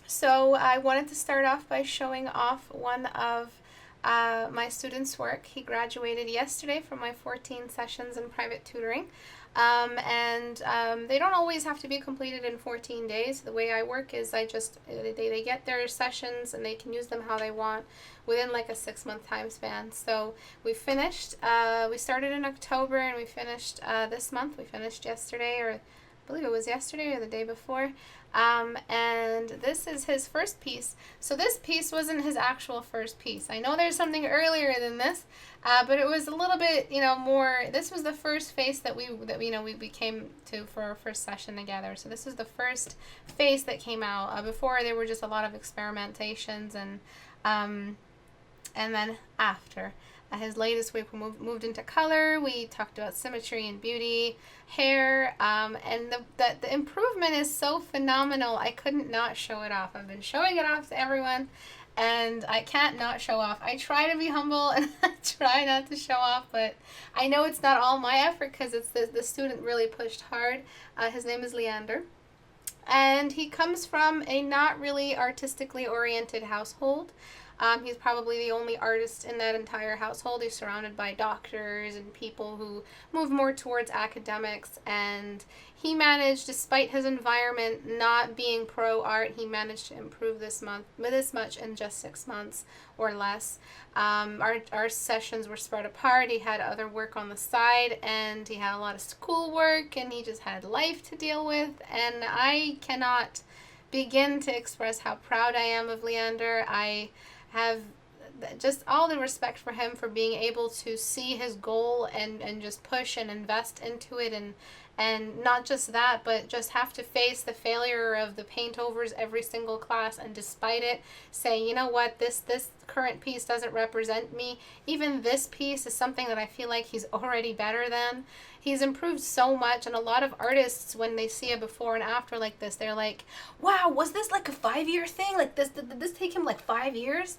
So I wanted to start off by showing off one of my student's work. He graduated yesterday from my 14 sessions in private tutoring. And they don't always have to be completed in 14 days. The way I work is they get their sessions and they can use them how they want within like a 6-month time span. So we started in October and we finished this month. We finished yesterday, or I believe it was yesterday or the day before. And this is his first piece. So this piece wasn't his actual first piece. I know there's something earlier than this, but it was a little bit, more. This was the first face that we came to for our first session together. So this was the first face that came out. Before there were just a lot of experimentations and then after. His latest week we moved into color. We talked about symmetry and beauty, hair, and the improvement is so phenomenal. I couldn't not show it off. I've been showing it off to everyone, and I can't not show off. I try to be humble and I try not to show off, but I know it's not all my effort because it's the student really pushed hard. His name is Leander. And he comes from a not really artistically oriented household. He's probably the only artist in that entire household. He's surrounded by doctors and people who move more towards academics. And he managed, despite his environment not being pro art, he managed to improve this much in just 6 months or less. Our sessions were spread apart. He had other work on the side, and he had a lot of schoolwork, and he just had life to deal with. And I cannot begin to express how proud I am of Leander. I have just all the respect for him for being able to see his goal and just push and invest into it, and not just that, but just have to face the failure of the paint overs every single class, and despite it say, you know what, this current piece doesn't represent me. Even this piece is something that I feel like he's already better than. He's improved so much, and a lot of artists, when they see a before and after like this, they're like, wow, was this like a 5-year thing? Like this, did this take him like 5 years?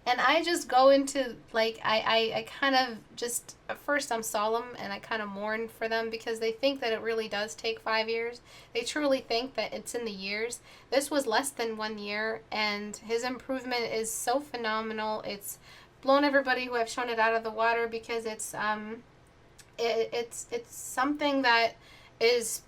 And I just go into, like, I kind of just, at first I'm solemn and I kind of mourn for them because they think that it really does take 5 years. They truly think that it's in the years. This was less than 1 year, and his improvement is so phenomenal. It's blown everybody who I've shown it out of the water because it's something that is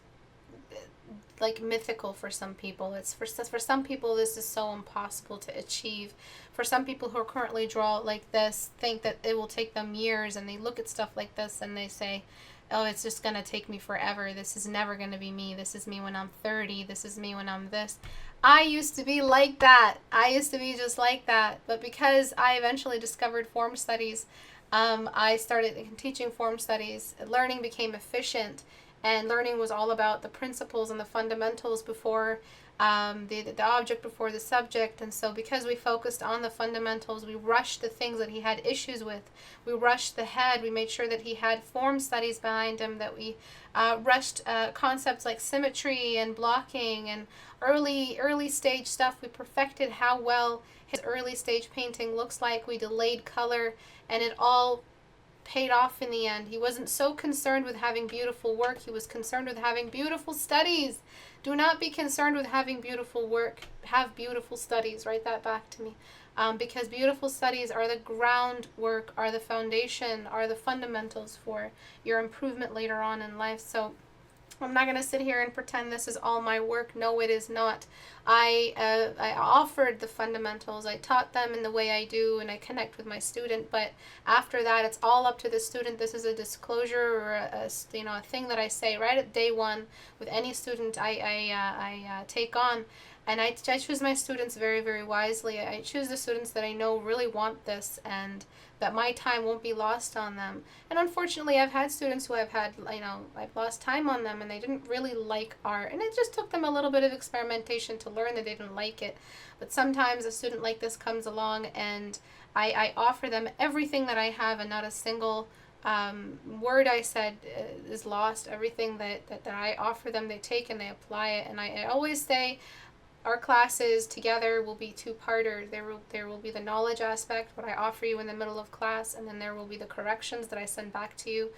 like mythical for some people. It's for some people this is so impossible to achieve. For some people who are currently draw like this think that it will take them years, and they look at stuff like this and they say, oh, it's just going to take me forever. This is never going to be me. This is me when I'm 30. This is me when I'm this. I used to be like that. I used to be just like that. But because I eventually discovered form studies, I started teaching form studies. Learning became efficient, and learning was all about the principles and the fundamentals before the object, before the subject. And so because we focused on the fundamentals, we rushed the things that he had issues with. We rushed the head. We made sure that he had form studies behind him, that we rushed concepts like symmetry and blocking and early stage stuff. We perfected how well his early stage painting looks like. We delayed color, and it all paid off in the end. He wasn't so concerned with having beautiful work. He was concerned with having beautiful studies. Do not be concerned with having beautiful work. Have beautiful studies. Write that back to me. Because beautiful studies are the groundwork, are the foundation, are the fundamentals for your improvement later on in life. So I'm not going to sit here and pretend this is all my work. No, it is not. I offered the fundamentals. I taught them in the way I do, and I connect with my student. But after that, it's all up to the student. This is a disclosure or a thing that I say right at day one with any student I take on. And I choose my students very, very wisely. I choose the students that I know really want this, and that my time won't be lost on them. And unfortunately, I've had students who I've lost time on them, and they didn't really like art. And it just took them a little bit of experimentation to learn that they didn't like it. But sometimes a student like this comes along, and I offer them everything that I have, and not a single word I said is lost. Everything that I offer them, they take and they apply it. And I always say, our classes together will be two-parter. There will be the knowledge aspect, what I offer you in the middle of class, and then there will be the corrections that I send back to you,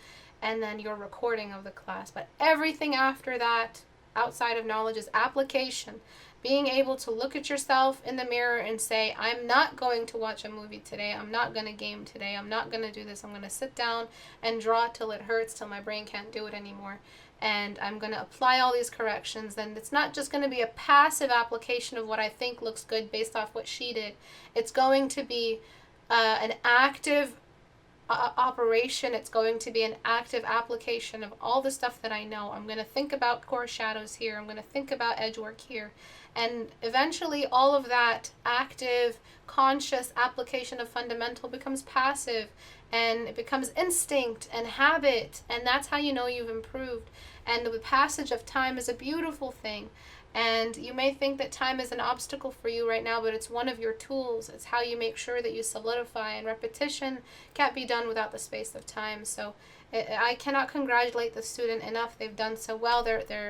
and then your recording of the class. But everything after that outside of knowledge is application. Being able to look at yourself in the mirror and say, I'm not going to watch a movie today. I'm not going to game today. I'm not going to do this. I'm going to sit down and draw till it hurts, till my brain can't do it anymore. And I'm going to apply all these corrections. And it's not just going to be a passive application of what I think looks good based off what she did. It's going to be an active operation. It's going to be an active application of all the stuff that I know. I'm going to think about core shadows here. I'm going to think about edge work here. And eventually all of that active, conscious application of fundamental becomes passive, and it becomes instinct and habit, and that's how you know you've improved. And the passage of time is a beautiful thing. And you may think that time is an obstacle for you right now, but it's one of your tools. It's how you make sure that you solidify, and repetition can't be done without the space of time. So I cannot congratulate the student enough. They've done so well. They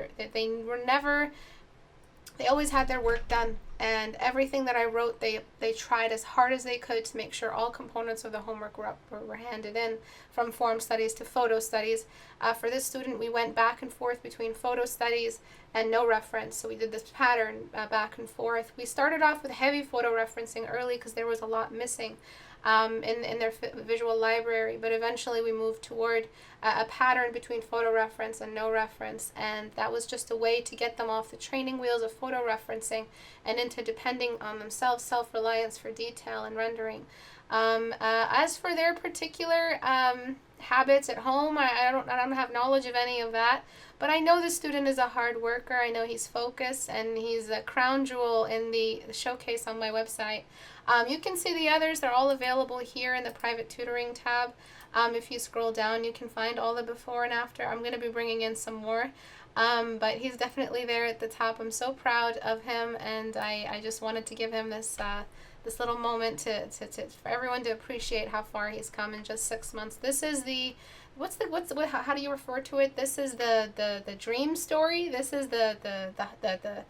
always had their work done, and everything that I wrote, they tried as hard as they could to make sure all components of the homework were handed in, from form studies to photo studies. For this student, we went back and forth between photo studies and no reference, so we did this pattern back and forth. We started off with heavy photo referencing early because there was a lot missing in their visual library, but eventually we moved toward a pattern between photo reference and no reference, and that was just a way to get them off the training wheels of photo referencing and into depending on themselves, self-reliance for detail and rendering. As for their particular habits at home, I don't have knowledge of any of that, but I know the student is a hard worker. I know he's focused, and he's a crown jewel in the showcase on my website. You can see the others. They're all available here in the private tutoring tab. If you scroll down, you can find all the before and after. I'm going to be bringing in some more, but he's definitely there at the top. I'm so proud of him, and I just wanted to give him this little moment for everyone to appreciate how far he's come in just 6 months. This is how do you refer to it? This is the dream story. This is the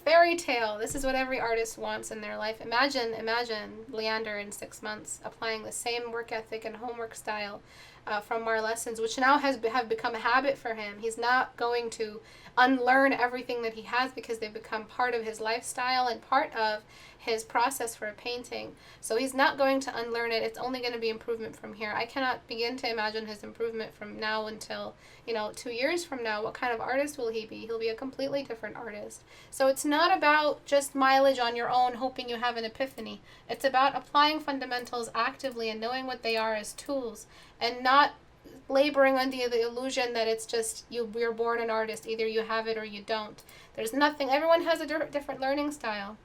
fairy tale. This is what every artist wants in their life. Imagine Leander in 6 months applying the same work ethic and homework style from our lessons, which now have become a habit for him. He's not going to unlearn everything that he has because they've become part of his lifestyle and part of his process for a painting. So he's not going to unlearn it. It's only going to be improvement from here. I cannot begin to imagine his improvement from now until 2 years from now. What kind of artist will he be? He'll be a completely different artist. So it's not about just mileage on your own, hoping you have an epiphany. It's about applying fundamentals actively and knowing what they are as tools, and not laboring under the illusion that it's just you're born an artist. Either you have it or you don't. There's nothing. Everyone has a different learning style.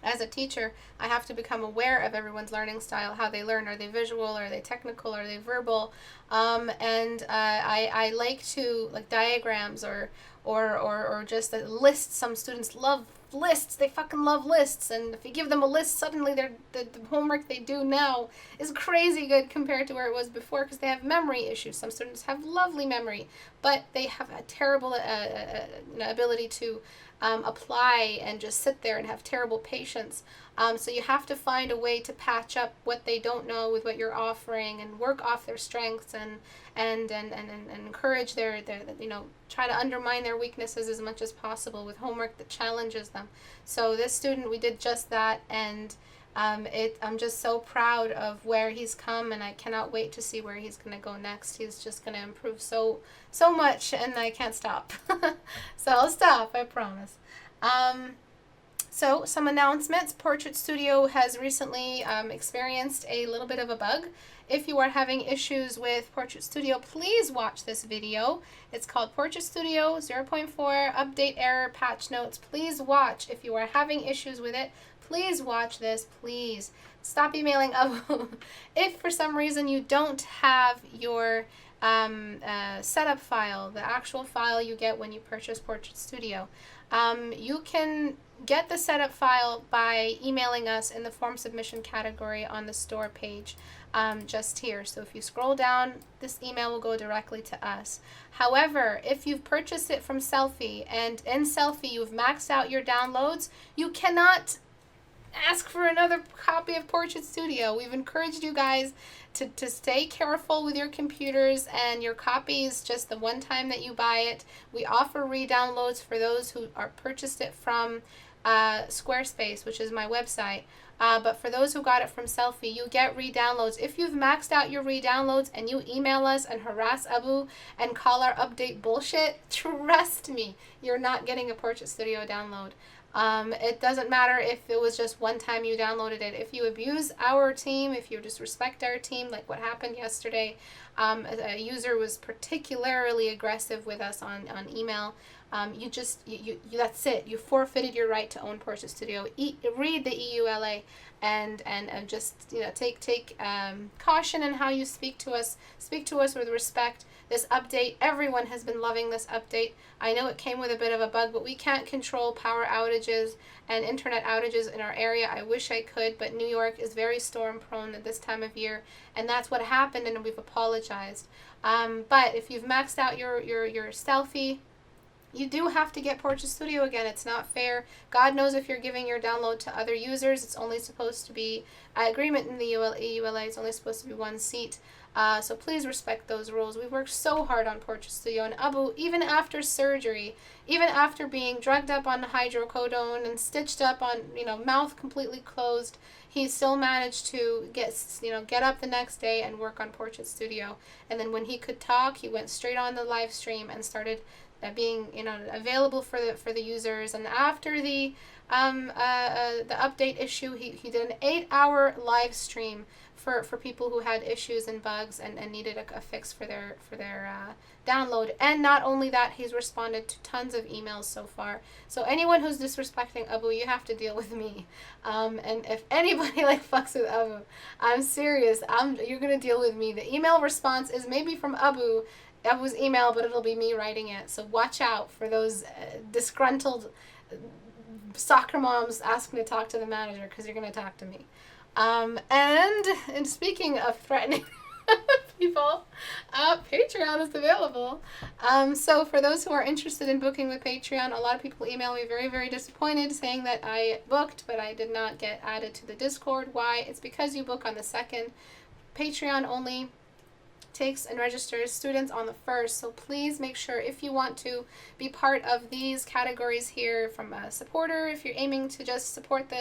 As a teacher, I have to become aware of everyone's learning style, how they learn. Are they visual? Are they technical? Are they verbal? I like to, like, diagrams or just lists. Some students love lists. They fucking love lists. And if you give them a list, suddenly the homework they do now is crazy good compared to where it was before, because they have memory issues. Some students have lovely memory, but they have a terrible ability to apply and just sit there and have terrible patience. So you have to find a way to patch up what they don't know with what you're offering, and work off their strengths and encourage their try to undermine their weaknesses as much as possible with homework that challenges them. So this student, we did just that, and I'm just so proud of where he's come, and I cannot wait to see where he's going to go next. He's just going to improve so much, and I can't stop. So I'll stop, I promise. So some announcements. Portrait Studio has recently experienced a little bit of a bug. If you are having issues with Portrait Studio, please watch this video. It's called Portrait Studio 0.4 Update Error Patch Notes. Please watch. If you are having issues with it, please watch this. Please stop emailing. If for some reason you don't have your setup file, the actual file you get when you purchase Portrait Studio, you can get the setup file by emailing us in the form submission category on the store page, just here. So if you scroll down, this email will go directly to us. However, if you've purchased it from Selfie, and in Selfie you've maxed out your downloads, you cannot ask for another copy of Portrait Studio. We've encouraged you guys to stay careful with your computers and your copies just the one time that you buy it. We offer re-downloads for those who are purchased it from Squarespace, which is my website. But for those who got it from Selfie, you get re-downloads. If you've maxed out your re-downloads and you email us and harass Abu and call our update bullshit, trust me, you're not getting a Portrait Studio download. It doesn't matter if it was just one time you downloaded it. If you abuse our team, if you disrespect our team, like what happened yesterday, a user was particularly aggressive with us on email. You that's it. You forfeited your right to own Portrait Studio. Read the EULA and just take caution in how you speak to us. Speak to us with respect. This update, everyone has been loving this update. I know it came with a bit of a bug, but we can't control power outages and internet outages in our area. I wish I could, but New York is very storm prone at this time of year, and that's what happened, and we've apologized. But if you've maxed out your Selfie, you do have to get Portrait Studio again. It's not fair. God knows if you're giving your download to other users, it's only supposed to be, agreement in the EULA, it's only supposed to be one seat. So please respect those rules. We worked so hard on Portrait Studio, and Abu, even after surgery, even after being drugged up on hydrocodone and stitched up on, mouth completely closed, he still managed to get up the next day and work on Portrait Studio. And then when he could talk, he went straight on the live stream and started being available for the users. And after the update issue, he did an 8-hour live stream for people who had issues and bugs and needed a fix for their download. And not only that, he's responded to tons of emails so far. So anyone who's disrespecting Abu, you have to deal with me. And if anybody fucks with Abu, I'm serious. You're gonna deal with me. The email response is maybe from Abu's email, but it'll be me writing it. So watch out for those disgruntled soccer moms asking to talk to the manager, because you're going to talk to me. And speaking of threatening people, Patreon is available. So for those who are interested in booking with Patreon, a lot of people email me very, very disappointed saying that I booked, but I did not get added to the Discord. Why? It's because you book on the 2nd. Patreon only takes and registers students on the 1st, so please make sure, if you want to be part of these categories here, from a supporter, if you're aiming to just support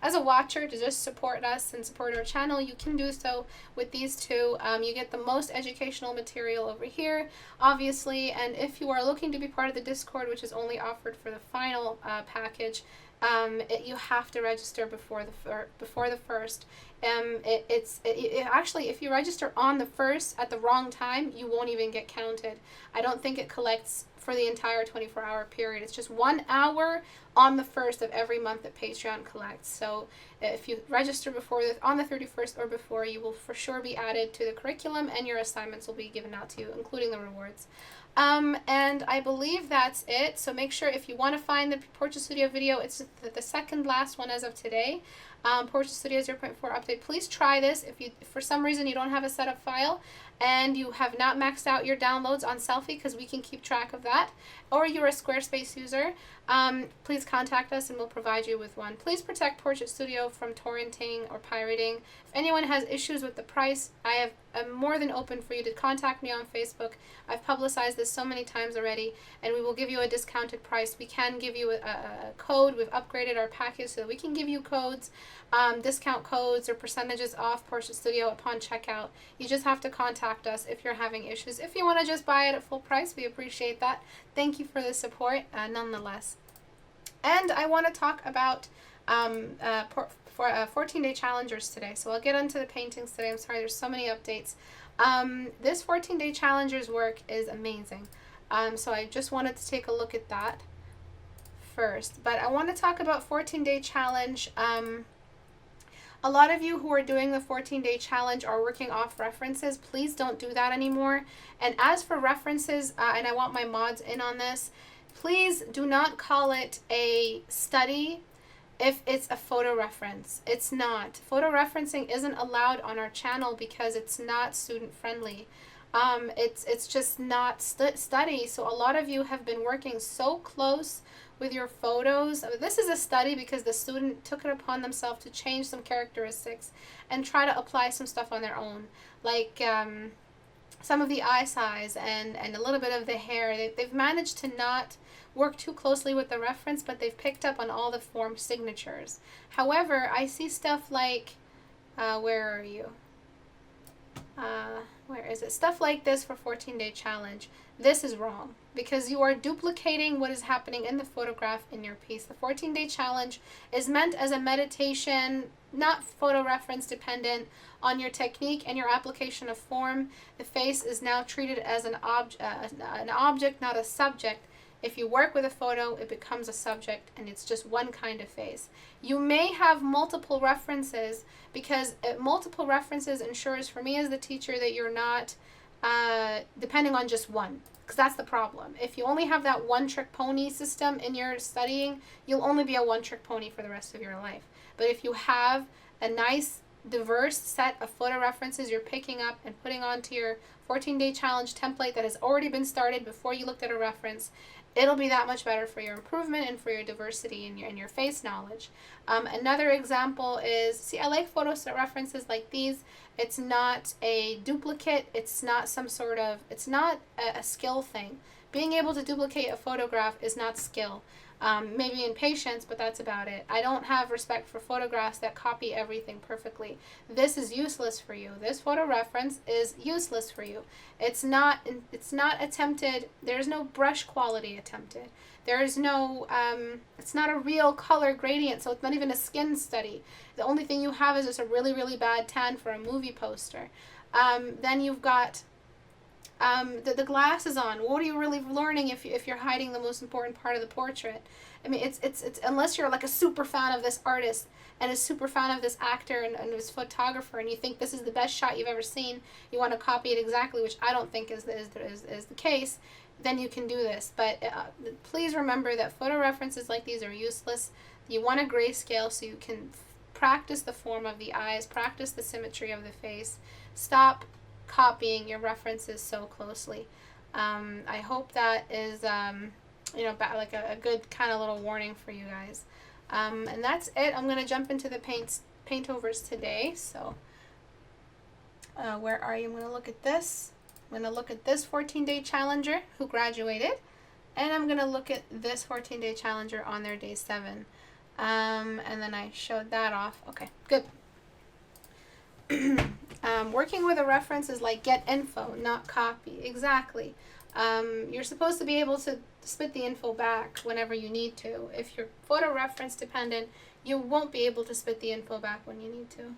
as a watcher, to just support us and support our channel, you can do so with these two. You get the most educational material over here, obviously, and if you are looking to be part of the Discord, which is only offered for the final package, you have to register before the 1st. Actually, if you register on the 1st at the wrong time, you won't even get counted. I don't think it collects for the entire 24-hour period. It's just 1 hour on the 1st of every month that Patreon collects. So if you register on the 31st or before, you will for sure be added to the curriculum, and your assignments will be given out to you, including the rewards. And I believe that's it. So make sure, if you want to find the Portrait Studio video, it's the second last one as of today. Portrait Studio 0.4 update. Please try this. If for some reason you don't have a setup file and you have not maxed out your downloads on Selfie, because we can keep track of that, or you're a Squarespace user, please contact us and we'll provide you with one. Please protect Portrait Studio from torrenting or pirating. If anyone has issues with the price, I'm more than open for you to contact me on Facebook. I've publicized this so many times already, and we will give you a discounted price. We can give you a code. We've upgraded our package so that we can give you codes, discount codes or percentages off Portrait Studio upon checkout. You just have to contact us if you're having issues. If you want to just buy it at full price, we appreciate that. Thank you for the support, nonetheless. And I want to talk about 14-day challengers today. So I'll get into the paintings today. I'm sorry, there's so many updates. This 14-day challengers work is amazing. So I just wanted to take a look at that first. But I want to talk about 14-day challenge. A lot of you who are doing the 14-day challenge are working off references. Please don't do that anymore. And as for references, and I want my mods in on this, please do not call it a study if it's a photo reference. It's not. Photo referencing isn't allowed on our channel because it's not student friendly. It's just not study. So a lot of you have been working so close with your photos. I mean, this is a study because the student took it upon themselves to change some characteristics and try to apply some stuff on their own, like some of the eye size and a little bit of the hair. They've managed to not work too closely with the reference, but they've picked up on all the form signatures. However, I see stuff like, where are you? Where is it? Stuff like this for 14-day challenge. This is wrong because you are duplicating what is happening in the photograph in your piece. The 14-day challenge is meant as a meditation, not photo reference dependent on your technique and your application of form. The face is now treated as an object, not a subject. If you work with a photo, it becomes a subject, and it's just one kind of face. You may have multiple references because multiple references ensures, for me as the teacher, that you're not depending on just one, because that's the problem. If you only have that one-trick pony system in your studying, you'll only be a one-trick pony for the rest of your life. But if you have a nice, diverse set of photo references you're picking up and putting onto your 14-day challenge template that has already been started before you looked at a reference, it'll be that much better for your improvement and for your diversity and your face knowledge. Another example is, see, I like photo references like these. It's not a duplicate. It's not some sort of, it's not a skill thing. Being able to duplicate a photograph is not skill. Maybe in patience, but that's about it. I don't have respect for photographs that copy everything perfectly. This is useless for you. This photo reference is useless for you. It's not attempted. There's no brush quality attempted. There's no, it's not a real color gradient, so it's not even a skin study. The only thing you have is just a really, really bad tan for a movie poster. Then you've got the glasses on. What are you really learning if you're hiding the most important part of the portrait? I mean, it's unless you're like a super fan of this artist and a super fan of this actor and this photographer, and you think this is the best shot you've ever seen, you want to copy it exactly, which I don't think is the case, then you can do this. But please remember that photo references like these are useless. You want a grayscale so you can practice the form of the eyes, practice the symmetry of the face. Stop copying your references so closely. I hope that is, like a good kind of little warning for you guys. And that's it. I'm going to jump into the paint overs today. So where are you? I'm going to look at this. I'm going to look at this 14-day challenger who graduated. And I'm going to look at this 14-day challenger on their day 7. And then I showed that off. Okay, good. Working with a reference is like get info, not copy. Exactly. You're supposed to be able to spit the info back whenever you need to. If you're photo reference dependent, you won't be able to spit the info back when you need to.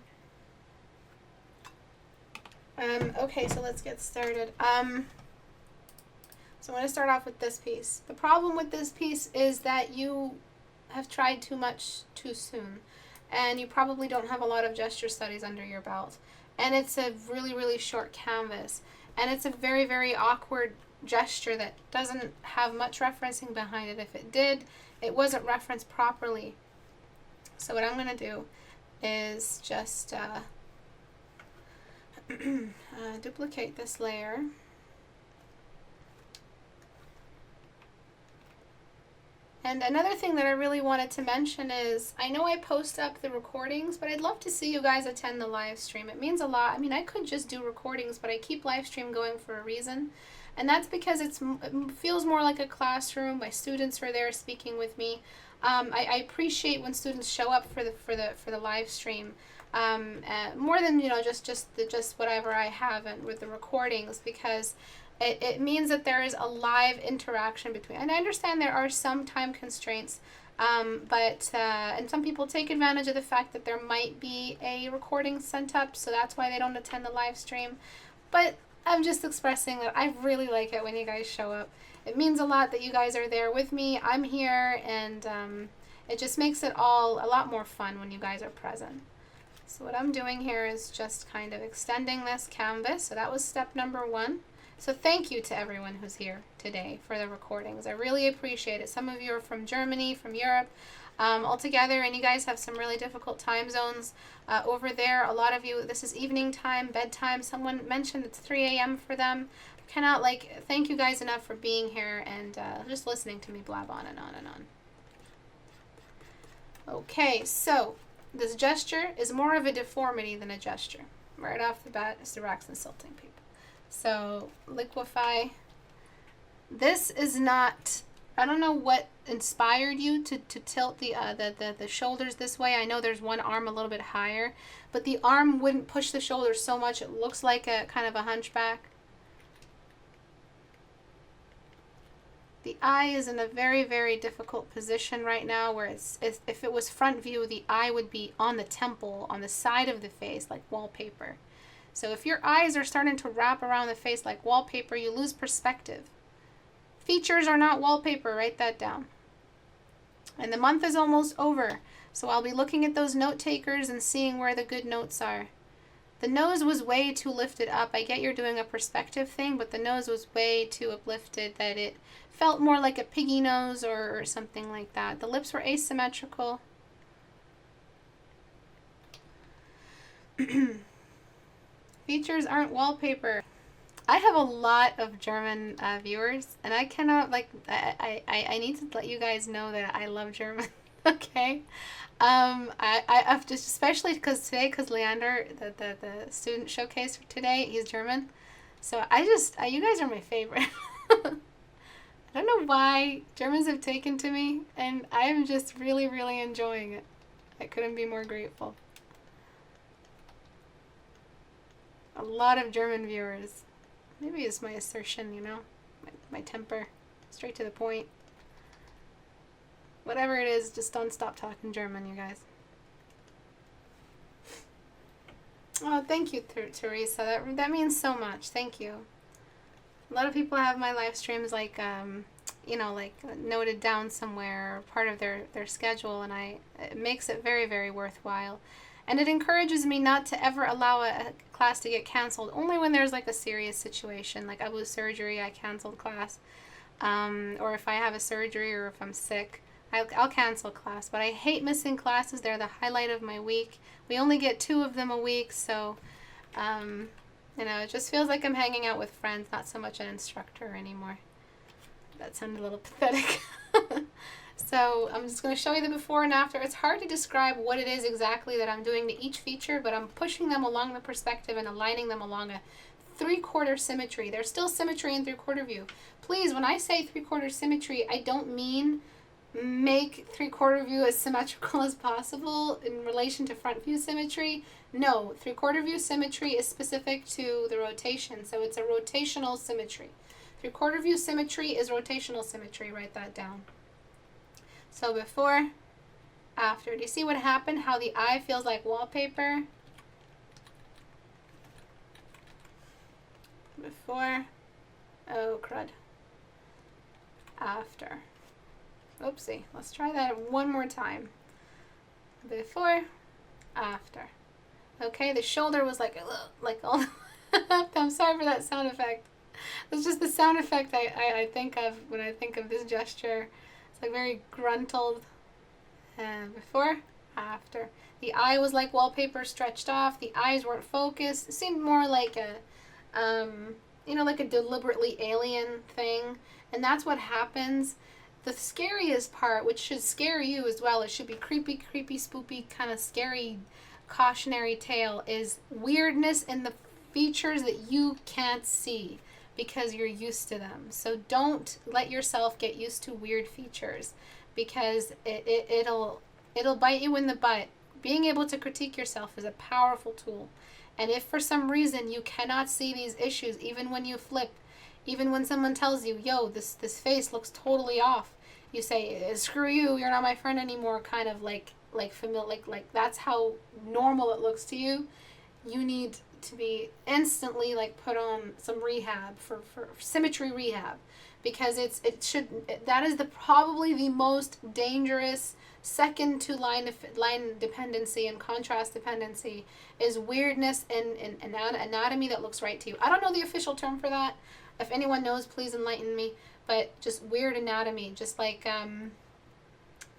Okay, so let's get started. So I'm going to start off with this piece. The problem with this piece is that you have tried too much too soon, and you probably don't have a lot of gesture studies under your belt. And it's a really, really short canvas. And it's a very, very awkward gesture that doesn't have much referencing behind it. If it did, it wasn't referenced properly. So what I'm going to do is just duplicate this layer. And another thing that I really wanted to mention is, I know I post up the recordings, but I'd love to see you guys attend the live stream. It means a lot. I mean, I could just do recordings, but I keep live stream going for a reason. And that's because it feels more like a classroom. My students are there speaking with me. I appreciate when students show up for the live stream, more than just whatever I have with the recordings, because it means that there is a live interaction between, and I understand there are some time constraints, but and some people take advantage of the fact that there might be a recording sent up, so that's why they don't attend the live stream. But I'm just expressing that I really like it when you guys show up. It means a lot that you guys are there with me. I'm here, and it just makes it all a lot more fun when you guys are present. So what I'm doing here is just kind of extending this canvas. So that was step number 1. So thank you to everyone who's here today for the recordings. I really appreciate it. Some of you are from Germany, from Europe, all together, and you guys have some really difficult time zones over there. A lot of you, this is evening time, bedtime. Someone mentioned it's 3 a.m. for them. I cannot, thank you guys enough for being here and just listening to me blab on and on and on. Okay, so this gesture is more of a deformity than a gesture. Right off the bat, Istebrak's insulting people. So, liquefy. This is not, I don't know what inspired you to tilt the shoulders this way. I know there's one arm a little bit higher, but the arm wouldn't push the shoulders so much. It looks like a kind of a hunchback. The eye is in a very, very difficult position right now where if it was front view, the eye would be on the temple, on the side of the face, like wallpaper. So if your eyes are starting to wrap around the face like wallpaper, you lose perspective. Features are not wallpaper, write that down. And the month is almost over, so I'll be looking at those note takers and seeing where the good notes are. The nose was way too lifted up. I get you're doing a perspective thing, but the nose was way too uplifted that it felt more like a piggy nose or something like that. The lips were asymmetrical. Features aren't wallpaper. I have a lot of German viewers, and I cannot, I need to let you guys know that I love German, okay? I've just, especially because Leander, the student showcase for today, he's German. So you guys are my favorite. I don't know why Germans have taken to me, and I am just really, really enjoying it. I couldn't be more grateful. A lot of German viewers. Maybe it's my assertion, my temper, straight to the point. Whatever it is, just don't stop talking German, you guys. Oh, thank you, Teresa. That means so much. Thank you. A lot of people have my live streams noted down somewhere, part of their schedule, and it makes it very, very worthwhile. And it encourages me not to ever allow a class to get canceled, only when there's a serious situation, like I was surgery, I canceled class, or if I have a surgery or if I'm sick, I'll cancel class. But I hate missing classes. They're the highlight of my week. We only get 2 of them a week, so it just feels like I'm hanging out with friends, not so much an instructor anymore. That sounded a little pathetic. So I'm just going to show you the before and after. It's hard to describe what it is exactly that I'm doing to each feature, but I'm pushing them along the perspective and aligning them along a 3/4 symmetry. There's still symmetry in 3/4 view. Please, when I say 3/4 symmetry, I don't mean make 3/4 view as symmetrical as possible in relation to front view symmetry. No, 3/4 view symmetry is specific to the rotation, so it's a rotational symmetry. 3/4 view symmetry is rotational symmetry. Write that down. So before, after. Do you see what happened? How the eye feels like wallpaper? Before. Oh, crud. After. Oopsie. Let's try that one more time. Before, after. Okay, the shoulder was like all. I'm sorry for that sound effect. It's just the sound effect I think of when I think of this gesture. It's very gruntled. Before, after. The eye was like wallpaper stretched off. The eyes weren't focused. It seemed more like like a deliberately alien thing. And that's what happens. The scariest part, which should scare you as well, it should be creepy, spoopy, kind of scary, cautionary tale, is weirdness in the features that you can't see because you're used to them. So don't let yourself get used to weird features, because it'll bite you in the butt. Being able to critique yourself is a powerful tool. And if for some reason you cannot see these issues, even when you flip, even when someone tells you, yo, this face looks totally off, you say, screw you, you're not my friend anymore, kind of like familiar, like that's how normal it looks to you. You need to be instantly put on some rehab for symmetry rehab, because that is probably the most dangerous second to line dependency and contrast dependency, is weirdness in anatomy that looks right to you. I don't know the official term for that. If anyone knows, please enlighten me. But just weird anatomy, just like, I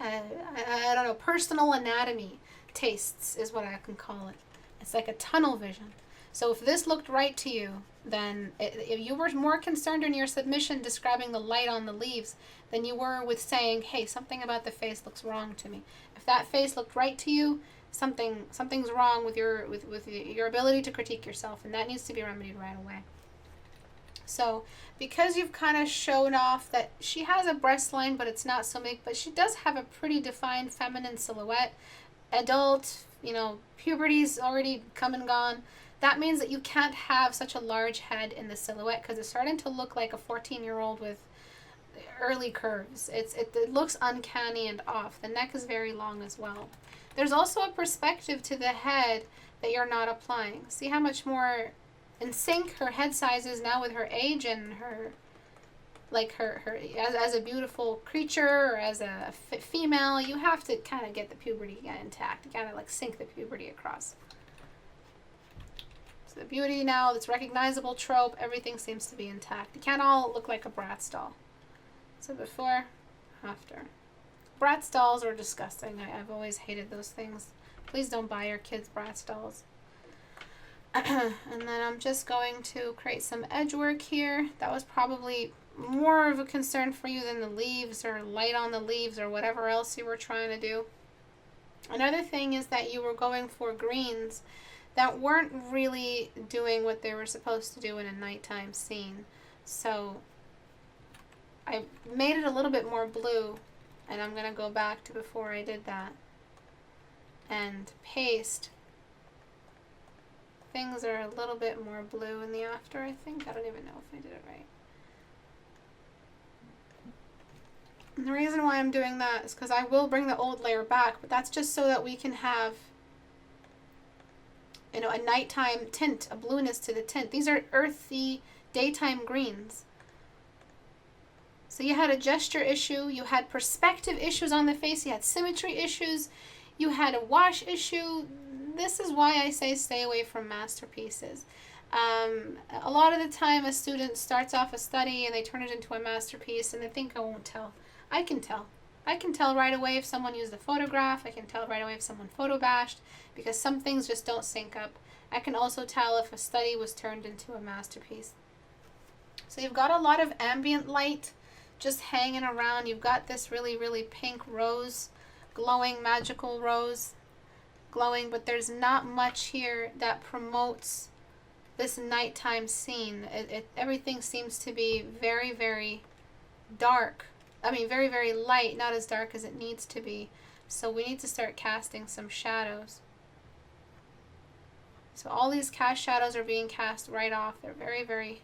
don't know, personal anatomy tastes is what I can call it. It's like a tunnel vision. So if this looked right to you, then if you were more concerned in your submission describing the light on the leaves than you were with saying, hey, something about the face looks wrong to me. If that face looked right to you, something's wrong with your ability to critique yourself, and that needs to be remedied right away. So because you've kind of shown off that she has a breast line, but it's not so big, but she does have a pretty defined feminine silhouette, adult, puberty's already come and gone. That means that you can't have such a large head in the silhouette because it's starting to look like a 14-year-old with early curves. It looks uncanny and off. The neck is very long as well. There's also a perspective to the head that you're not applying. See how much more in sync her head size is now with her age and her as a beautiful creature or as a female. You have to kind of get the puberty intact. You gotta like sync the puberty across. So the beauty now, this recognizable trope, everything seems to be intact. You can't all look like a Bratz doll. So before, after. Bratz dolls are disgusting. I've always hated those things. Please don't buy your kids Bratz dolls. And then I'm just going to create some edge work here. That was probably more of a concern for you than the leaves or light on the leaves or whatever else you were trying to do. Another thing is that you were going for greens that weren't really doing what they were supposed to do in a nighttime scene. So I made it a little bit more blue, and I'm going to go back to before I did that and paste. Things are a little bit more blue in the after, I think. I don't even know if I did it right. And the reason why I'm doing that is because I will bring the old layer back, but that's just so that we can have, a nighttime tint, a blueness to the tint. These are earthy daytime greens. So you had a gesture issue, you had perspective issues on the face, you had symmetry issues, you had a wash issue. This is why I say stay away from masterpieces. A lot of the time a student starts off a study and they turn it into a masterpiece and they think I won't tell. I can tell. I can tell right away if someone used a photograph. I can tell right away if someone photo bashed because some things just don't sync up. I can also tell if a study was turned into a masterpiece. So you've got a lot of ambient light just hanging around. You've got this really, really pink rose, glowing, magical rose, glowing, but there's not much here that promotes this nighttime scene. Everything seems to be very, very dark. Very, very light, not as dark as it needs to be. So we need to start casting some shadows. So all these cast shadows are being cast right off. They're very, very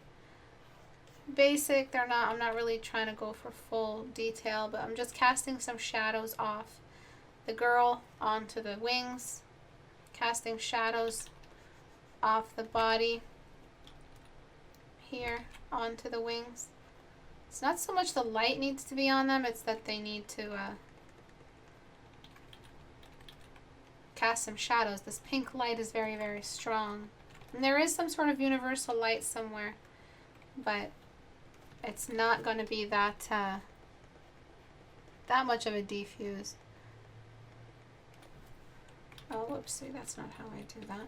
basic. I'm not really trying to go for full detail, but I'm just casting some shadows off the girl onto the wings, casting shadows off the body here onto the wings. It's not so much the light needs to be on them, it's that they need to cast some shadows. This pink light is very, very strong. And there is some sort of universal light somewhere, but it's not going to be that much of a diffuse. Oh, whoopsie, that's not how I do that.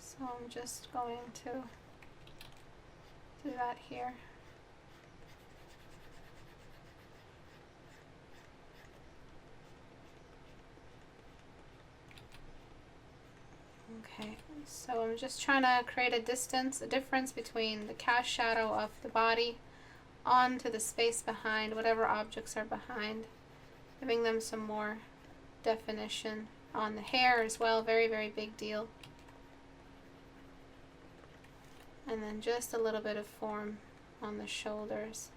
So I'm just going to do that here. Okay, so I'm just trying to create a difference between the cast shadow of the body onto the space behind, whatever objects are behind, giving them some more definition on the hair as well, very, very big deal. And then just a little bit of form on the shoulders.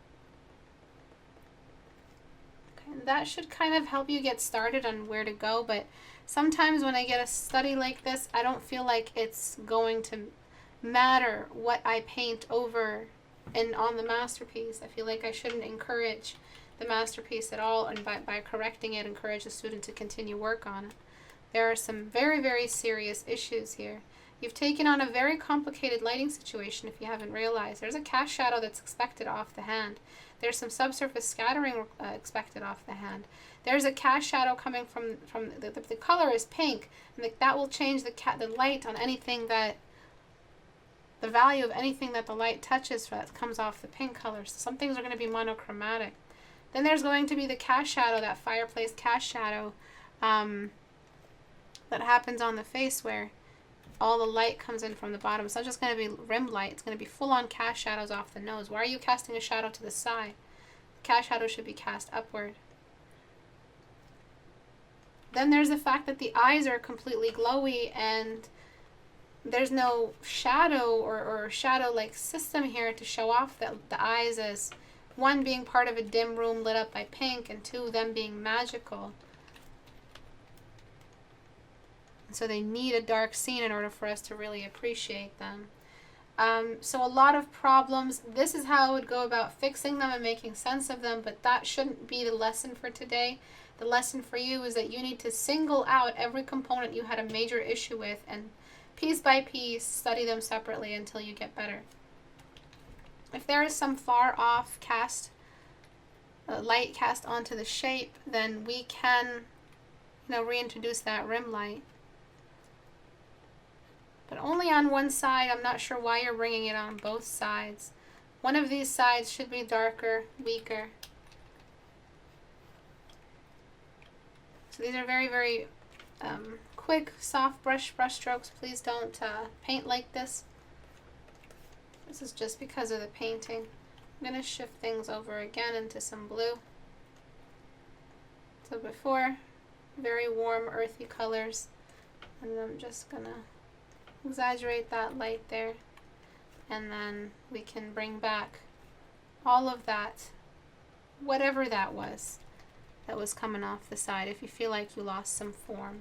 Okay, and that should kind of help you get started on where to go, but sometimes when I get a study like this, I don't feel like it's going to matter what I paint over and on the masterpiece. I feel like I shouldn't encourage the masterpiece at all, and by correcting it, encourage the student to continue work on it. There are some very, very serious issues here. You've taken on a very complicated lighting situation if you haven't realized. There's a cast shadow that's expected off the hand. There's some subsurface scattering expected off the hand. There's a cast shadow coming from the color is pink, and that will change the light on anything that, the value of anything that the light touches that comes off the pink color. So some things are going to be monochromatic. Then there's going to be the cast shadow, that fireplace cast shadow that happens on the face where all the light comes in from the bottom. It's not just going to be rim light. It's going to be full-on cast shadows off the nose. Why are you casting a shadow to the side? The cast shadow should be cast upward. Then there's the fact that the eyes are completely glowy and there's no shadow or shadow-like system here to show off the eyes as, one, being part of a dim room lit up by pink, and two, them being magical. So they need a dark scene in order for us to really appreciate them. So a lot of problems. This is how I would go about fixing them and making sense of them, but that shouldn't be the lesson for today. The lesson for you is that you need to single out every component you had a major issue with and piece by piece study them separately until you get better. If there is some far off light cast onto the shape, then we can, reintroduce that rim light. But only on one side. I'm not sure why you're bringing it on both sides. One of these sides should be darker, weaker. So these are very, very quick, soft brush strokes. Please don't paint like this. This is just because of the painting. I'm going to shift things over again into some blue. So before, very warm, earthy colors. And I'm just going to exaggerate that light there. And then we can bring back all of that, whatever that was coming off the side, if you feel like you lost some form.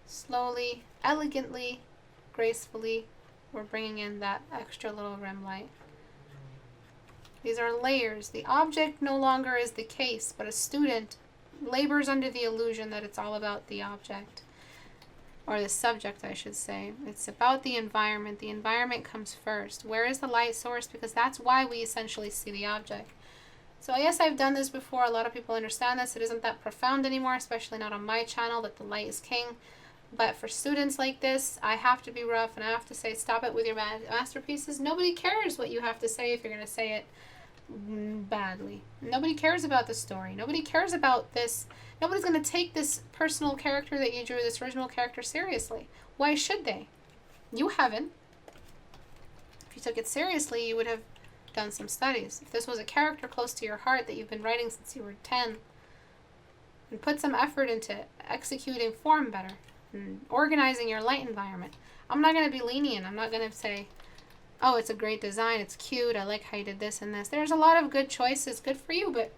Slowly, elegantly, gracefully, we're bringing in that extra little rim light. These are layers. The object no longer is the case, but a student labors under the illusion that it's all about the object, or the subject, I should say. It's about the environment. The environment comes first. Where is the light source? Because that's why we essentially see the object. So yes, I've done this before. A lot of people understand this. It isn't that profound anymore, especially not on my channel, that the light is king. But for students like this, I have to be rough and I have to say, stop it with your masterpieces. Nobody cares what you have to say if you're going to say it badly. Nobody cares about the story. Nobody cares about this. Nobody's going to take this personal character that you drew, this original character, seriously. Why should they? You haven't. If you took it seriously, you would have done some studies. If this was a character close to your heart that you've been writing since you were 10, and put some effort into executing form better and organizing your light environment. I'm not going to be lenient. I'm not going to say, oh, it's a great design, it's cute, I like how you did this and this. There's a lot of good choices, good for you, but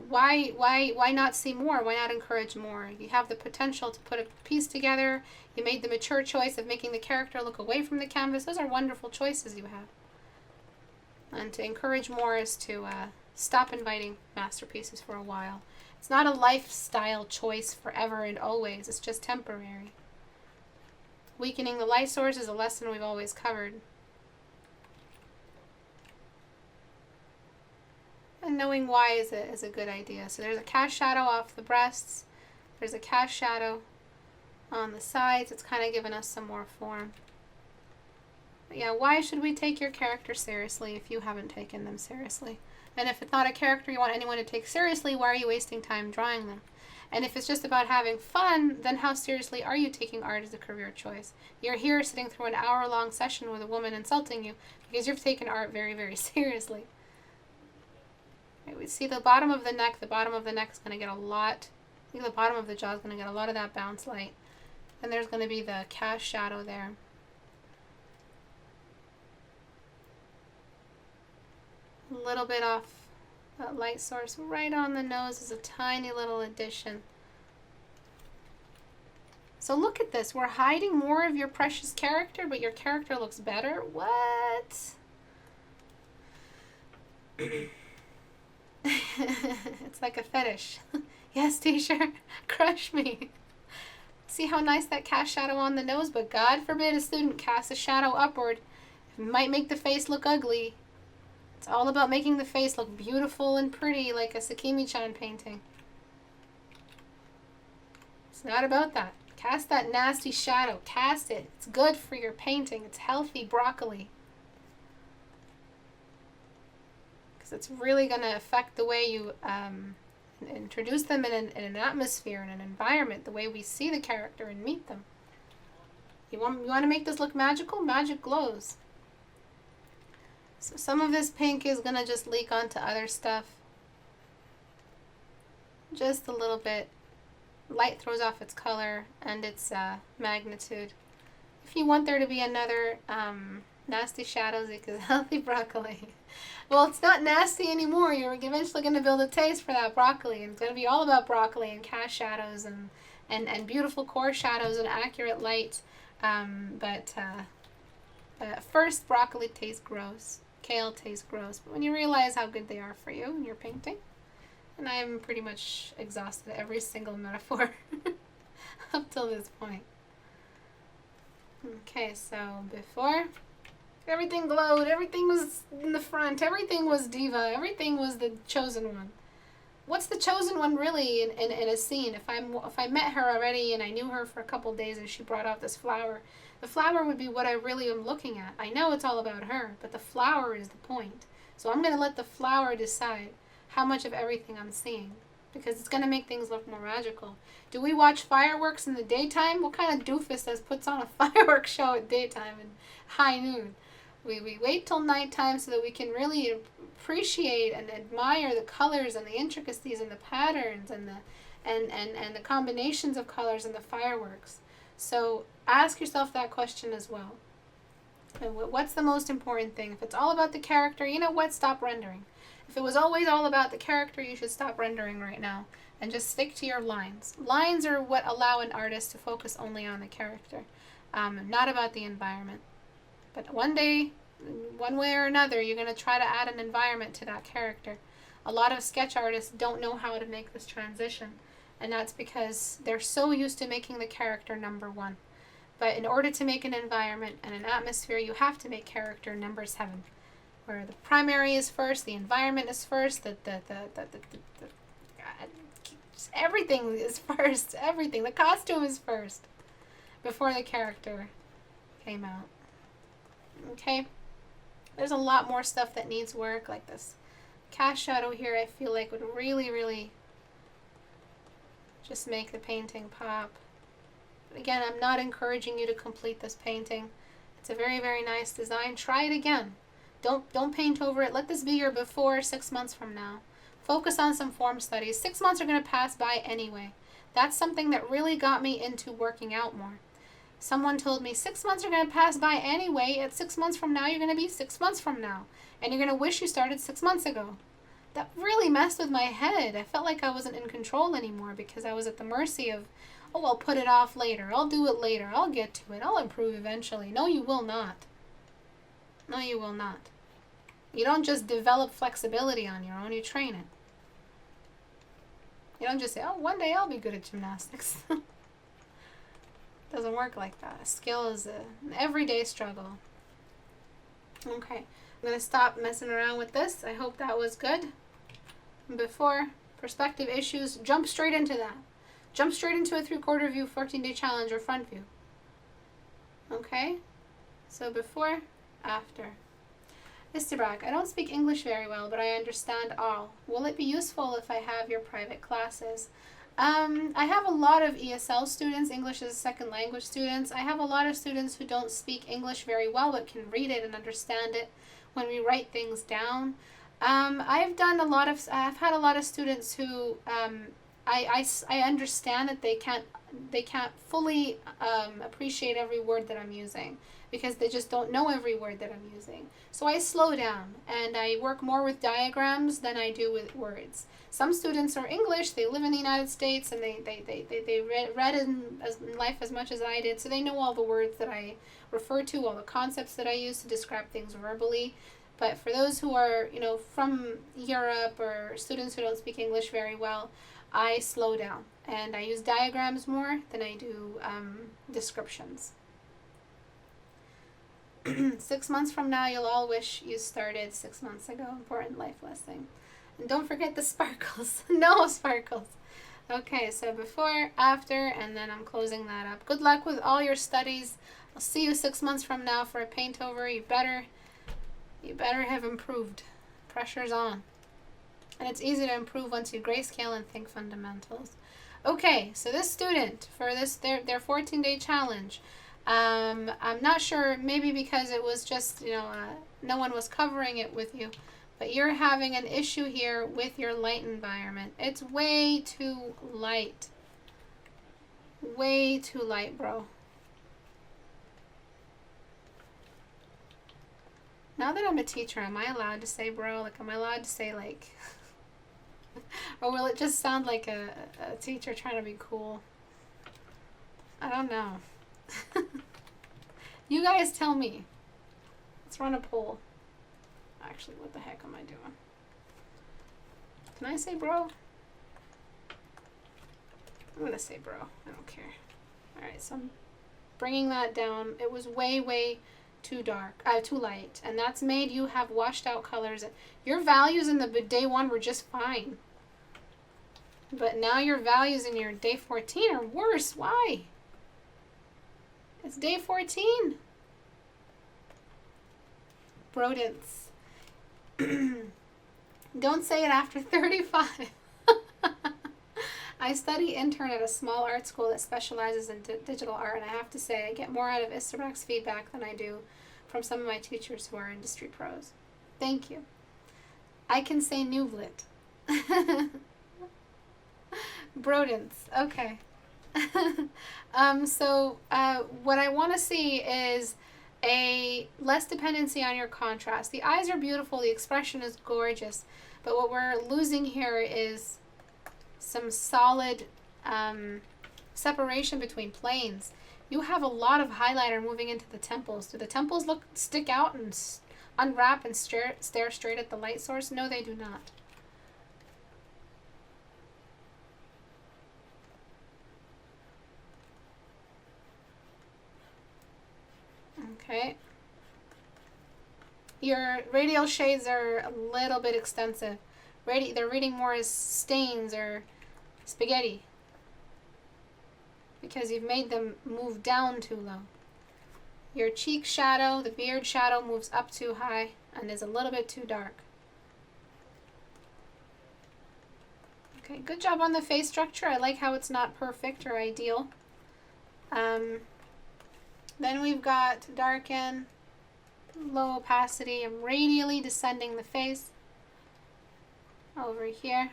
why not see more? Why not encourage more? You have the potential to put a piece together. You made the mature choice of making the character look away from the canvas. Those are wonderful choices you have. And to encourage more is to stop inviting masterpieces for a while. It's not a lifestyle choice forever and always. It's just temporary. Weakening the light source is a lesson we've always covered. And knowing why is a good idea. So there's a cast shadow off the breasts. There's a cast shadow on the sides. It's kind of giving us some more form. But yeah, why should we take your character seriously if you haven't taken them seriously? And if it's not a character you want anyone to take seriously, why are you wasting time drawing them? And if it's just about having fun, then how seriously are you taking art as a career choice? You're here sitting through an hour-long session with a woman insulting you because you've taken art very, very seriously. Right, we see the bottom of the neck. The bottom of the neck is going to get a lot. I think the bottom of the jaw is going to get a lot of that bounce light. And there's going to be the cast shadow there. A little bit off that light source right on the nose is a tiny little addition. So look at this. We're hiding more of your precious character, but your character looks better? What? It's like a fetish. Yes, t-shirt. Crush me. See how nice that cast shadow on the nose? But God forbid a student casts a shadow upward. It might make the face look ugly. It's all about making the face look beautiful and pretty like a Sakimi-chan painting. It's not about that. Cast that nasty shadow. Cast it. It's good for your painting. It's healthy broccoli. Because it's really going to affect the way you introduce them in an atmosphere, in an environment, the way we see the character and meet them. You want to make this look magical? Magic glows. So some of this pink is going to just leak onto other stuff. Just a little bit. Light throws off its color and its magnitude. If you want there to be another nasty shadows, because healthy broccoli. Well, it's not nasty anymore. You're eventually going to build a taste for that broccoli. And it's going to be all about broccoli and cast shadows and beautiful core shadows and accurate light. But at first, broccoli tastes gross. Kale tastes gross. But when you realize how good they are for you in your painting, and I'm pretty much exhausted every single metaphor up till this point. Okay, so before, everything glowed, everything was in the front, everything was diva, everything was the chosen one. What's the chosen one really in a scene? If I met her already and I knew her for a couple days and she brought out this flower, the flower would be what I really am looking at. I know it's all about her, but the flower is the point. So I'm going to let the flower decide how much of everything I'm seeing, because it's going to make things look more magical. Do we watch fireworks in the daytime? What kind of doofus puts on a fireworks show at daytime and high noon? We wait till nighttime so that we can really appreciate and admire the colors and the intricacies and the patterns and the combinations of colors in the fireworks. So ask yourself that question as well. And what's the most important thing? If it's all about the character, you know what? Stop rendering. If it was always all about the character, you should stop rendering right now and just stick to your lines. Lines are what allow an artist to focus only on the character, not about the environment. But one day, one way or another, you're going to try to add an environment to that character. A lot of sketch artists don't know how to make this transition, and that's because they're so used to making the character number one. But in order to make an environment and an atmosphere, you have to make character number 7. Where the primary is first, the environment is first, everything is first, everything. The costume is first before the character came out. Okay? There's a lot more stuff that needs work, like this cast shadow here I feel like would really, really just make the painting pop. But again, I'm not encouraging you to complete this painting. It's a very, very nice design. Try it again. Don't paint over it. Let this be your before 6 months from now. Focus on some form studies. 6 months are going to pass by anyway. That's something that really got me into working out more. Someone told me 6 months are going to pass by anyway. At 6 months from now, you're going to be 6 months from now. And you're going to wish you started 6 months ago. That really messed with my head. I felt like I wasn't in control anymore because I was at the mercy of, oh, I'll put it off later. I'll do it later. I'll get to it. I'll improve eventually. No, you will not. No, you will not. You don't just develop flexibility on your own, you train it. You don't just say, oh, one day I'll be good at gymnastics. It doesn't work like that. A skill is an everyday struggle. Okay, I'm going to stop messing around with this. I hope that was good. Before, perspective issues, jump straight into that. Jump straight into a 3/4 view, 14-day challenge, or front view. Okay, so before, after. Istebrak, I don't speak English very well, but I understand all. Will it be useful if I have your private classes? I have a lot of ESL students, English as a second language students. I have a lot of students who don't speak English very well, but can read it and understand it when we write things down. I've had a lot of students who, I understand that they can't fully appreciate every word that I'm using, because they just don't know every word that I'm using. So I slow down and I work more with diagrams than I do with words. Some students are English, they live in the United States, and they read in life as much as I did, so they know all the words that I refer to, all the concepts that I use to describe things verbally. But for those who are, from Europe, or students who don't speak English very well, I slow down and I use diagrams more than I do descriptions. 6 months from now, you'll all wish you started 6 months ago. Important life lesson. And don't forget the sparkles. No sparkles. Okay, so before, after, and then I'm closing that up. Good luck with all your studies. I'll see you 6 months from now for a paint over. You better have improved. Pressure's on. And it's easy to improve once you grayscale and think fundamentals. Okay, so this student, for their 14-day challenge, I'm not sure, maybe because it was just, no one was covering it with you, but you're having an issue here with your light environment. It's way too light. Way too light, bro. Now that I'm a teacher, am I allowed to say bro? Like, am I allowed to say, like... or will it just sound like a teacher trying to be cool? I don't know. You guys tell me. Let's run a poll. Actually, what the heck am I doing? Can I say bro? I'm gonna say bro. I don't care. Alright, so I'm bringing that down. It was way, way too dark. Too light. And that's made you have washed out colors. Your values in the day 1 were just fine. But now your values in your day 14 are worse. Why? It's day 14. Brodents. Don't say it after 35. I study intern at a small art school that specializes in digital art, and I have to say I get more out of Istebrak's feedback than I do from some of my teachers who are industry pros. Thank you. I can say newblit. Brodents. Okay. So what I want to see is a less dependency on your contrast. The eyes are beautiful. The expression is gorgeous. But what we're losing here is some solid separation between planes. You have a lot of highlighter moving into the temples. Do the temples stick out and unwrap and stare straight at the light source? No, they do not. Okay. Your radial shades are a little bit extensive. They're reading more as stains or spaghetti because you've made them move down too low. Your cheek shadow, the beard shadow moves up too high and is a little bit too dark. Okay, good job on the face structure. I like how it's not perfect or ideal. Then we've got darken, low opacity. I'm radially descending the face over here.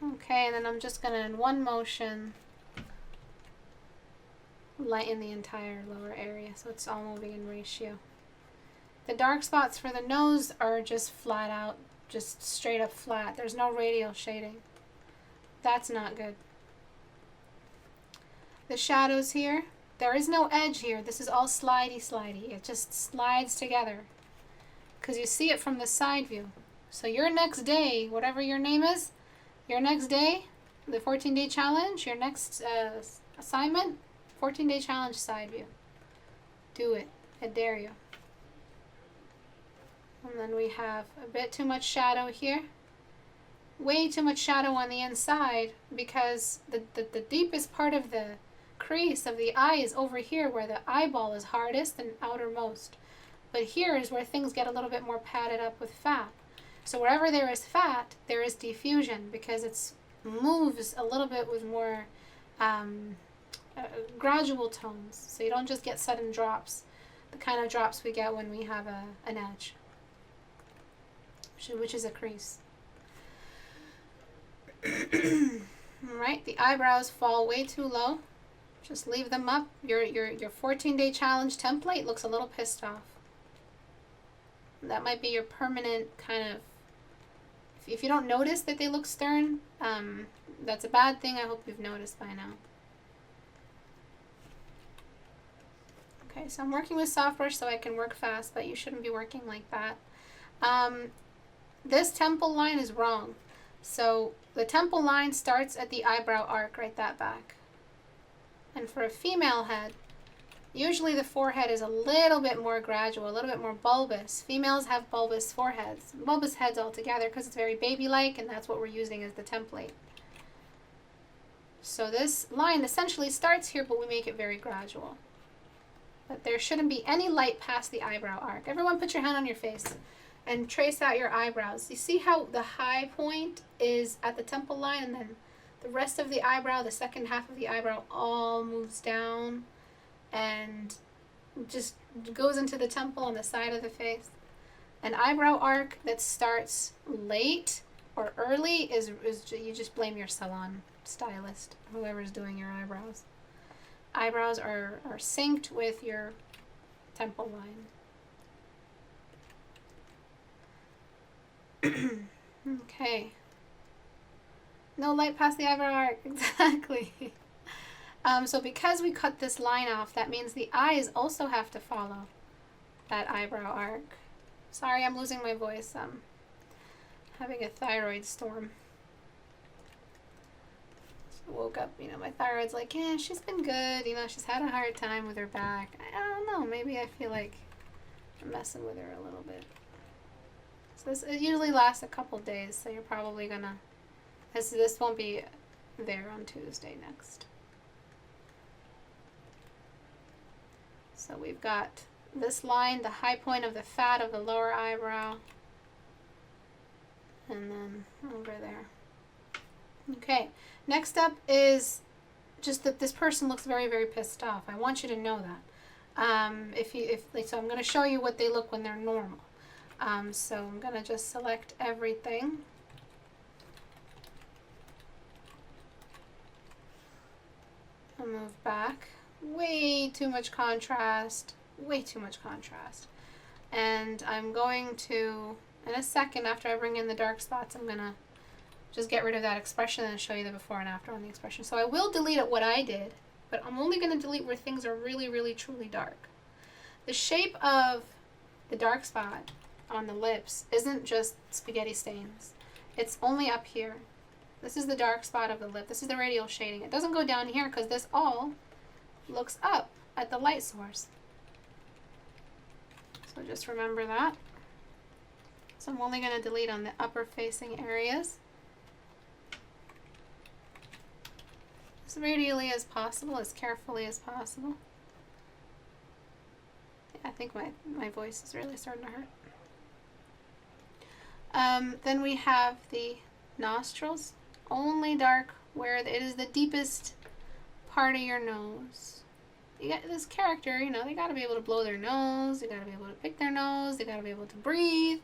Okay, and then I'm just going to, in one motion, lighten the entire lower area so it's all moving in ratio. The dark spots for the nose are just flat out, just straight up flat. There's no radial shading. That's not good. The shadows here, there is no edge here. This is all slidey. It just slides together because you see it from the side view. So your next day, whatever your name is, your next day, the 14-day challenge, your next assignment, 14-day challenge side view. Do it. I dare you. And then we have a bit too much shadow here. Way too much shadow on the inside because the deepest part of the crease of the eye is over here where the eyeball is hardest and outermost. But here is where things get a little bit more padded up with fat. So wherever there is fat, there is diffusion because it moves a little bit with more gradual tones. So you don't just get sudden drops, the kind of drops we get when we have an edge, which is a crease. Right, the eyebrows fall way too low. Just leave them up. Your 14-day challenge template looks a little pissed off. That might be your permanent kind of, if you don't notice that they look stern, that's a bad thing. I hope you've noticed by now. Okay, so I'm working with soft brush so I can work fast, but you shouldn't be working like that. this temple line is wrong. So the temple line starts at the eyebrow arc, right that back. And for a female head, usually the forehead is a little bit more gradual, a little bit more bulbous. Females have bulbous foreheads, bulbous heads altogether, because it's very baby-like, and that's what we're using as the template. So this line essentially starts here, but we make it very gradual. But there shouldn't be any light past the eyebrow arc. Everyone put your hand on your face and trace out your eyebrows. You see how the high point is at the temple line, and then the rest of the eyebrow, the second half of the eyebrow, all moves down and just goes into the temple on the side of the face. An eyebrow arc that starts late or early is you just blame your salon stylist, whoever's doing your eyebrows. Eyebrows are synced with your temple line. Okay. No light past the eyebrow arc. Exactly. So because we cut this line off, that means the eyes also have to follow that eyebrow arc. Sorry, I'm losing my voice. I'm having a thyroid storm. So woke up, my thyroid's like, yeah, she's been good. She's had a hard time with her back. I don't know. Maybe I feel like I'm messing with her a little bit. So it usually lasts a couple days, so you're probably gonna... This won't be there on Tuesday next. So we've got this line, the high point of the fat of the lower eyebrow, and then over there. Okay, next up is just that this person looks very, very pissed off. I want you to know that. So I'm going to show you what they look when they're normal. So I'm going to just select everything. I'll move back. Way too much contrast. Way too much contrast. And I'm going to, in a second, after I bring in the dark spots, I'm going to just get rid of that expression and show you the before and after on the expression. So I will delete what I did, but I'm only going to delete where things are really, really, truly dark. The shape of the dark spot on the lips isn't just spaghetti stains. It's only up here. This is the dark spot of the lip. This is the radial shading. It doesn't go down here because this all looks up at the light source. So just remember that. So I'm only going to delete on the upper facing areas. As radially as possible, as carefully as possible. Yeah, I think my voice is really starting to hurt. Then we have the nostrils. Only dark where it is the deepest part of your nose. You got this character, they got to be able to blow their nose, they got to be able to pick their nose, they got to be able to breathe.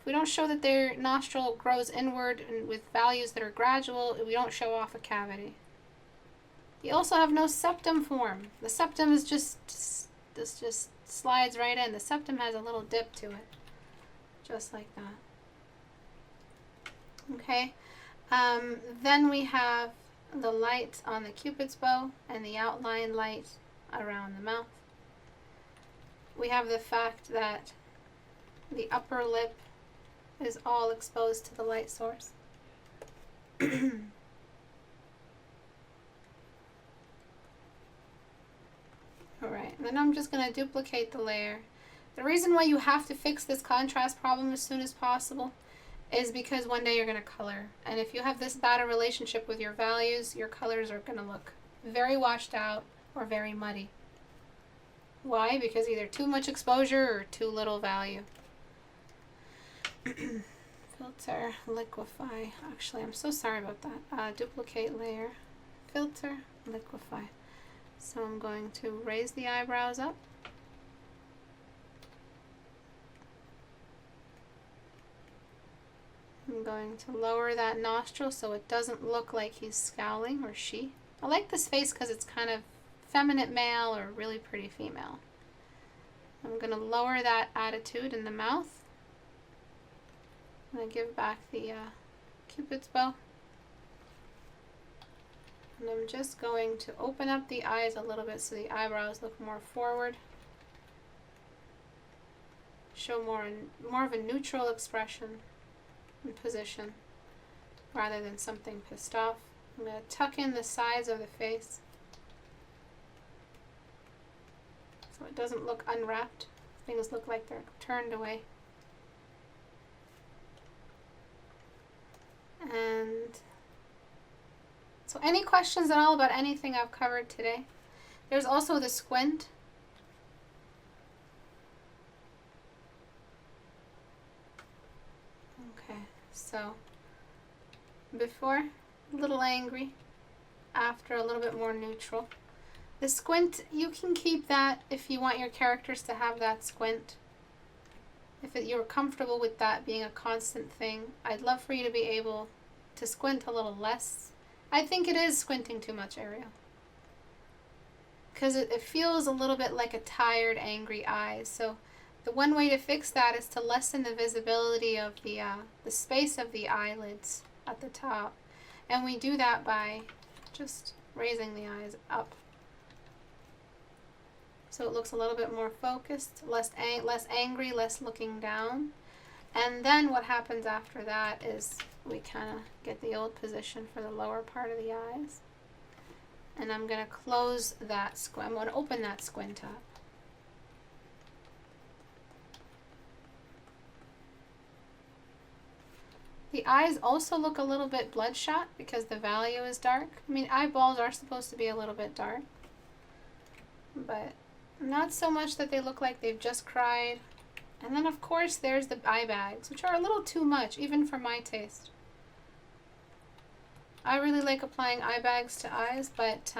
If we don't show that their nostril grows inward and with values that are gradual, we don't show off a cavity. You also have no septum form. The septum is this just slides right in. The septum has a little dip to it, just like that. Okay. Then we have the light on the Cupid's bow and the outline light around the mouth. We have the fact that the upper lip is all exposed to the light source. Alright, and then I'm just going to duplicate the layer. The reason why you have to fix this contrast problem as soon as possible is because one day you're going to color. And if you have this bad a relationship with your values, your colors are going to look very washed out or very muddy. Why? Because either too much exposure or too little value. Filter, liquefy. Actually, I'm so sorry about that. Duplicate layer, filter, liquefy. So I'm going to raise the eyebrows up. I'm going to lower that nostril so it doesn't look like he's scowling, or she. I like this face because it's kind of feminine male or really pretty female. I'm going to lower that attitude in the mouth. I'm going to give back the Cupid's bow. And I'm just going to open up the eyes a little bit so the eyebrows look more forward. Show more of a neutral expression. in position rather than something pissed off. I'm going to tuck in the sides of the face so it doesn't look unwrapped. Things look like they're turned away. And so any questions at all about anything I've covered today? There's also the squint. Okay, so before, a little angry, after a little bit more neutral. The squint, you can keep that if you want your characters to have that squint. If you're comfortable with that being a constant thing, I'd love for you to be able to squint a little less. I think it is squinting too much, Ariel. Because it feels a little bit like a tired, angry eye. So the one way to fix that is to lessen the visibility of the space of the eyelids at the top. And we do that by just raising the eyes up. So it looks a little bit more focused, less angry, less looking down. And then what happens after that is we kind of get the old position for the lower part of the eyes. And I'm going to close that squint. I'm going to open that squint up. The eyes also look a little bit bloodshot because the value is dark. I mean, eyeballs are supposed to be a little bit dark, but not so much that they look like they've just cried. And then, of course, there's the eye bags, which are a little too much, even for my taste. I really like applying eye bags to eyes, but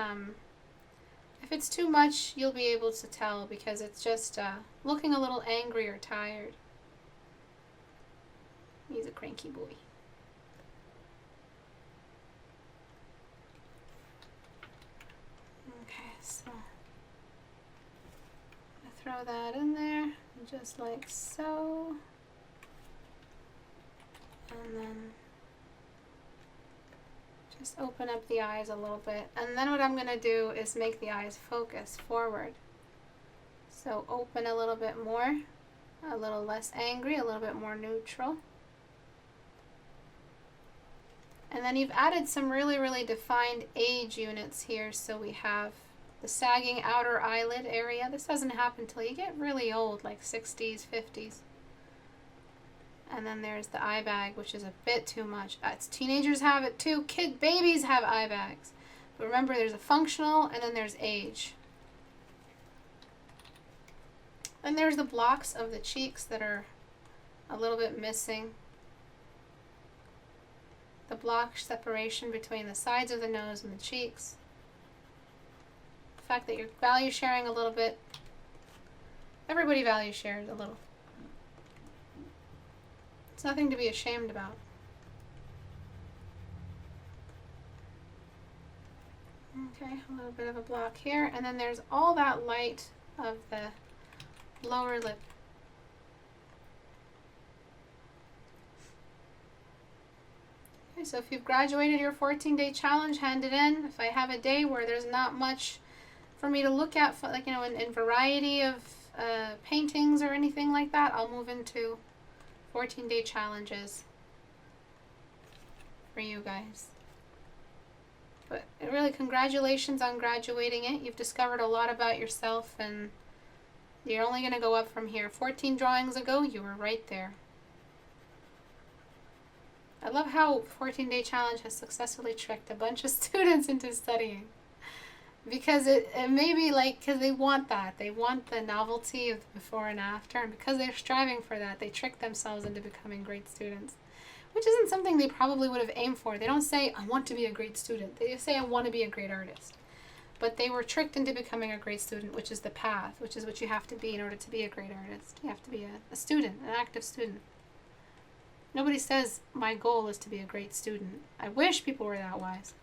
if it's too much, you'll be able to tell because it's just looking a little angry or tired. He's a cranky boy. Okay, so I throw that in there, just like so. And then just open up the eyes a little bit. And then what I'm going to do is make the eyes focus forward. So open a little bit more, a little less angry, a little bit more neutral. And then you've added some really, really defined age units here. So we have the sagging outer eyelid area. This doesn't happen until you get really old, like 60s, 50s. And then there's the eye bag, which is a bit too much. Teenagers have it too. Babies have eye bags. But remember, there's a functional and then there's age. And there's the blocks of the cheeks that are a little bit missing. The block separation between the sides of the nose and the cheeks. The fact that you're value sharing a little bit. Everybody value shares a little. It's nothing to be ashamed about. Okay, a little bit of a block here. And then there's all that light of the lower lip. Okay, so if you've graduated your 14-day challenge, hand it in. If I have a day where there's not much for me to look at, like, in variety of paintings or anything like that, I'll move into 14-day challenges for you guys. But really, congratulations on graduating it. You've discovered a lot about yourself, and you're only going to go up from here. 14 drawings ago, you were right there. I love how 14-day challenge has successfully tricked a bunch of students into studying. Because it may be like, because they want that. They want the novelty of the before and after. And because they're striving for that, they trick themselves into becoming great students. Which isn't something they probably would have aimed for. They don't say, I want to be a great student. They just say, I want to be a great artist. But they were tricked into becoming a great student, which is the path, which is what you have to be in order to be a great artist. You have to be a student, an active student. Nobody says, my goal is to be a great student. I wish people were that wise.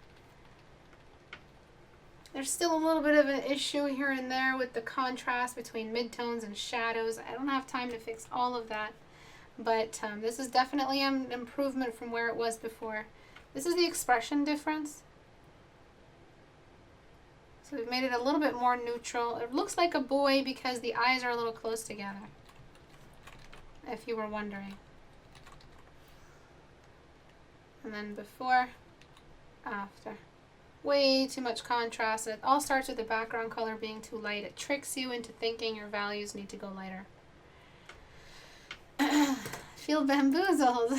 There's still a little bit of an issue here and there with the contrast between midtones and shadows. I don't have time to fix all of that. But this is definitely an improvement from where it was before. This is the expression difference. So we've made it a little bit more neutral. It looks like a boy because the eyes are a little close together, if you were wondering. And then before, after. Way too much contrast. It all starts with the background color being too light. It tricks you into thinking your values need to go lighter. Feel bamboozled.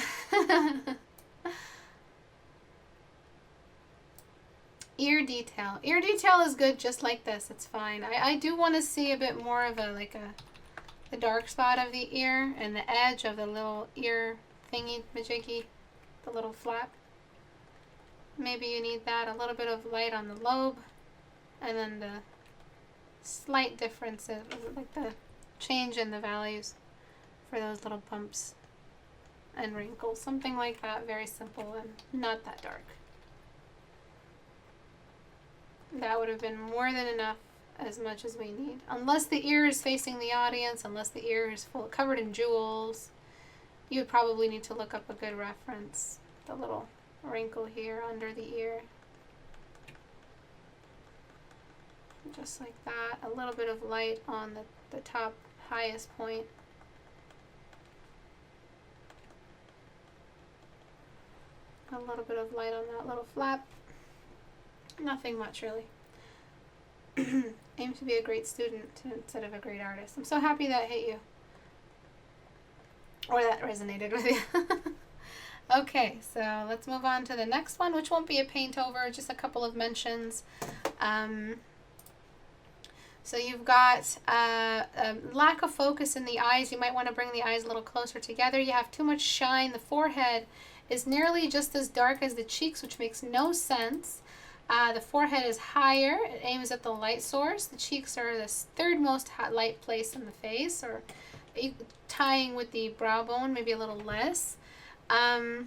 Ear detail. Ear detail is good just like this. It's fine. I do want to see a bit more of the dark spot of the ear and the edge of the little ear thingy majiggy, the little flap. Maybe you need that. A little bit of light on the lobe, and then the slight differences, like the change in the values for those little bumps and wrinkles. Something like that. Very simple and not that dark. That would have been more than enough, as much as we need. Unless the ear is facing the audience, unless the ear is covered in jewels, you would probably need to look up a good reference. The little wrinkle here under the ear. Just like that. A little bit of light on the top highest point. A little bit of light on that little flap. Nothing much, really. Aim to be a great student instead of a great artist. I'm so happy that hit you. Or that resonated with you. Okay, so let's move on to the next one, which won't be a paint over, just a couple of mentions. So you've got a lack of focus in the eyes. You might want to bring the eyes a little closer together. You have too much shine. The forehead is nearly just as dark as the cheeks, which makes no sense. The forehead is higher. It aims at the light source. The cheeks are the third most light place in the face, or tying with the brow bone, maybe a little less. The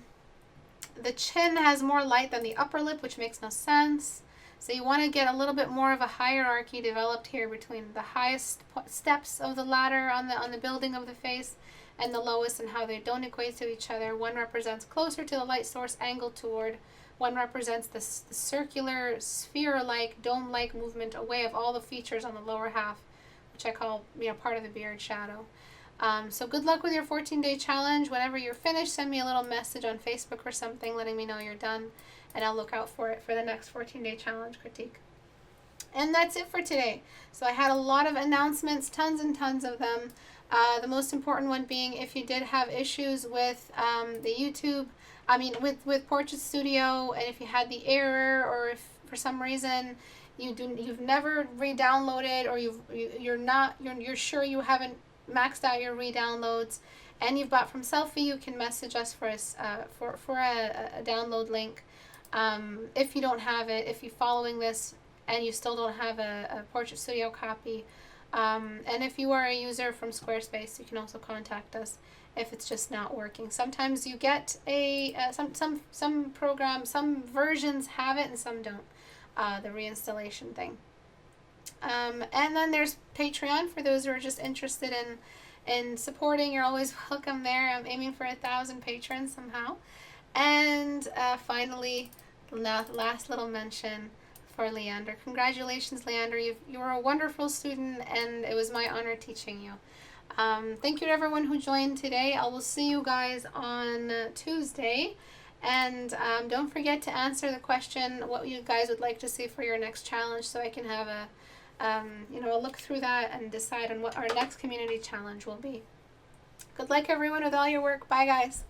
chin has more light than the upper lip, which makes no sense. So you want to get a little bit more of a hierarchy developed here between the highest steps of the ladder on the building of the face and the lowest, and how they don't equate to each other. One represents closer to the light source, angled toward. One represents the circular, sphere-like, dome-like movement away of all the features on the lower half, which I call, part of the beard shadow. So good luck with your 14-day challenge. Whenever you're finished, send me a little message on Facebook or something letting me know you're done, and I'll look out for it for the next 14-day challenge critique. And that's it for today. So I had a lot of announcements, tons and tons of them. The most important one being, if you did have issues with the YouTube, with Portrait Studio, and if you had the error, or if for some reason you've never re-downloaded, or you're sure you haven't maxed out your re-downloads, and you've bought from Selfie, you can message us for a download link. If you don't have it, if you're following this and you still don't have a Portrait Studio copy, and if you are a user from Squarespace, you can also contact us if it's just not working. Sometimes you get some programs, some versions have it and some don't, the reinstallation thing. And then there's Patreon for those who are just interested in supporting. You're always welcome there. I'm aiming for 1,000 patrons somehow. And finally, last little mention for Leander. Congratulations, Leander. You were a wonderful student, and it was my honor teaching you. Thank you to everyone who joined today. I will see you guys on Tuesday. And don't forget to answer the question what you guys would like to see for your next challenge, so I can have a look through that and decide on what our next community challenge will be. Good luck, everyone, with all your work. Bye, guys.